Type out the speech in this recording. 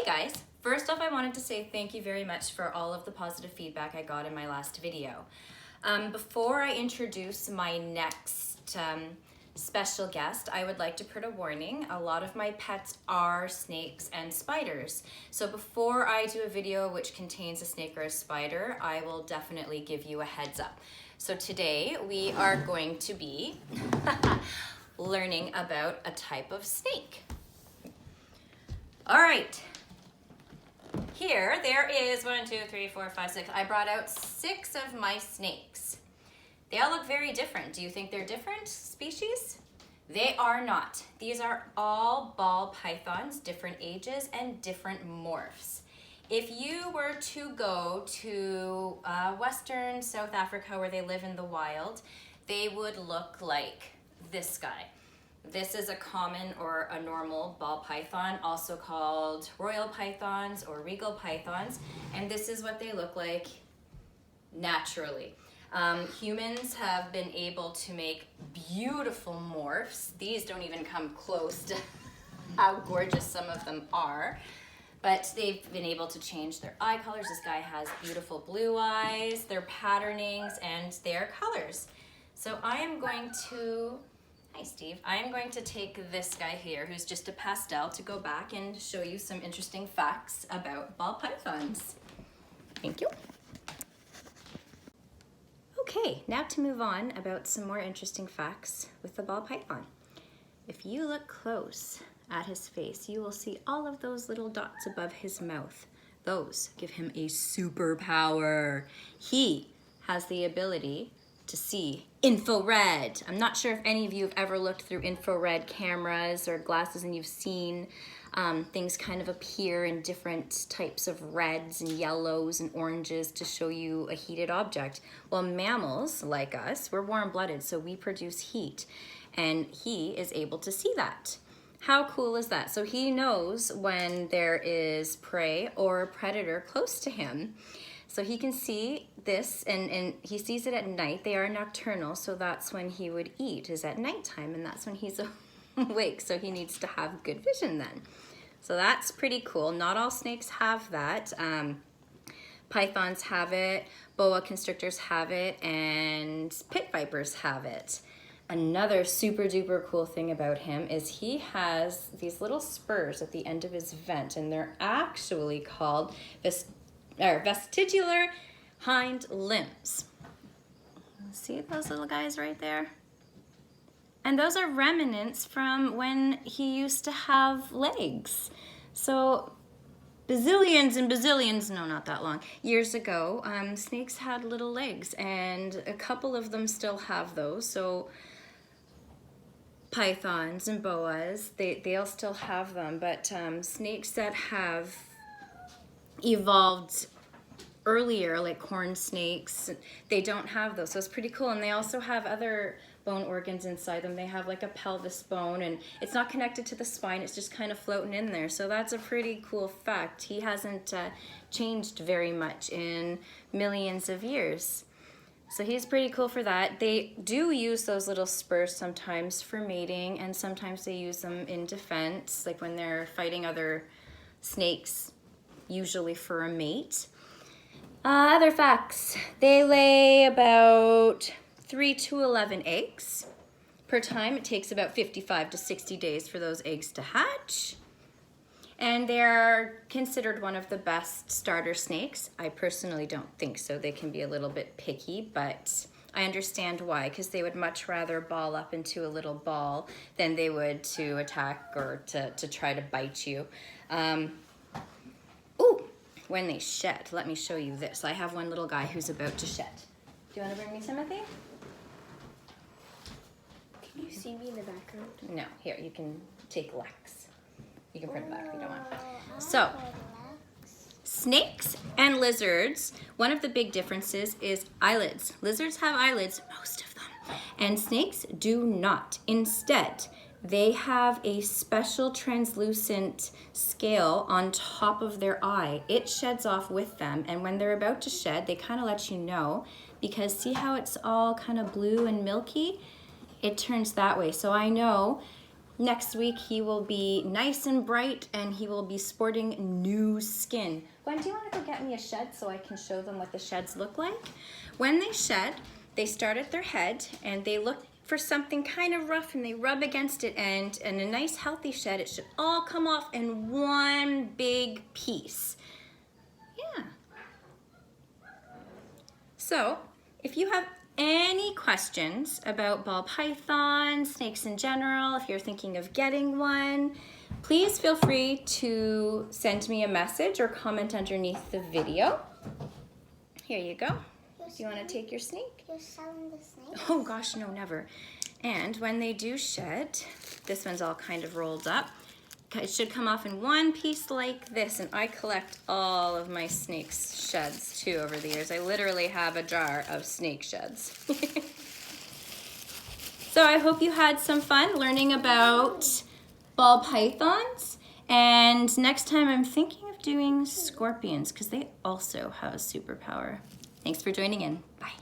guys, first off I wanted to say thank you very much for all of the positive feedback I got in my last video. Before I introduce my next special guest, I would like to put a warning. A lot of my pets are snakes and spiders. So before I do a video which contains a snake or a spider, I will definitely give you a heads up. So today we are going to be learning about a type of snake. All right. Here, there is 1, 2, 3, 4, 5, 6. I brought out 6 of my snakes. They all look very different. Do you think they're different species? They are not. These are all ball pythons, different ages and different morphs. If you were to go to Western South Africa where they live in the wild, they would look like this guy. This is a common or a normal ball python, also called royal pythons or regal pythons, and this is what they look like naturally. Humans have been able to make beautiful morphs. These don't even come close to how gorgeous some of them are, but they've been able to change their eye colors. This guy has beautiful blue eyes, their patternings, and their colors. So I am going to Hi, Steve. I am going to take this guy here, who's just a pastel, to go back and show you some interesting facts about ball pythons. Thank you. Okay, now to move on about some more interesting facts with the ball python. If you look close at his face, you will see all of those little dots above his mouth. Those give him a superpower. He has the ability to see infrared. I'm not sure if any of you have ever looked through infrared cameras or glasses and you've seen things kind of appear in different types of reds and yellows and oranges to show you a heated object. Well, mammals like us, we're warm-blooded, so we produce heat, and he is able to see that. How cool is that? So he knows when there is prey or a predator close to him. So he can see this, and he sees it at night. They are nocturnal, so that's when he would eat, is at nighttime, and that's when he's awake, so he needs to have good vision then. So that's pretty cool. Not all snakes have that. Pythons have it, boa constrictors have it, and pit vipers have it. Another super duper cool thing about him is he has these little spurs at the end of his vent, and they're actually called vestibular hind limbs. See those little guys right there? And those are remnants from when he used to have legs. So bazillions and bazillions, no, not that long, years ago, snakes had little legs, and a couple of them still have those. So pythons and boas, they'll still have them, but snakes that have evolved earlier, like corn snakes, they don't have those, so it's pretty cool. And they also have other bone organs inside them. They have like a pelvis bone, and it's not connected to the spine, it's just kind of floating in there. So that's a pretty cool fact. He hasn't changed very much in millions of years. So he's pretty cool for that. They do use those little spurs sometimes for mating, and sometimes they use them in defense, like when they're fighting other snakes, usually for a mate. Other facts, they lay about 3 to 11 eggs per time. It takes about 55 to 60 days for those eggs to hatch. And they're considered one of the best starter snakes. I personally don't think so. They can be a little bit picky, but I understand why, because they would much rather ball up into a little ball than they would to attack or to try to bite you. When they shed, let me show you this. I have one little guy who's about to shed. Do you want to bring me Timothy? Can you see me in the background? No, here, you can take Lex. You can put him back if you don't want. So, snakes and lizards, one of the big differences is eyelids. Lizards have eyelids, most of them, and snakes do not. Instead, they have a special translucent scale on top of their eye. It sheds off with them, and when they're about to shed, they kind of let you know, because see how it's all kind of blue and milky? It turns that way. So I know Next week he will be nice and bright and he will be sporting new skin. Gwen, do you want to go get me a shed so I can show them what the sheds look like? When they shed, they start at their head and they look for something kind of rough and they rub against it, and in a nice healthy shed it should all come off in one big piece. Yeah. So if you have any questions about ball pythons, snakes in general, if you're thinking of getting one, please feel free to send me a message or comment underneath the video. Here you go. Do you want to take your snake? You're selling the snake? Oh gosh, no, never. And when they do shed, this one's all kind of rolled up. It should come off in one piece like this, and I collect all of my snakes' sheds too over the years. I literally have a jar of snake sheds. So I hope you had some fun learning about ball pythons, and next time I'm thinking of doing scorpions because they also have a superpower. Thanks for joining in. Bye.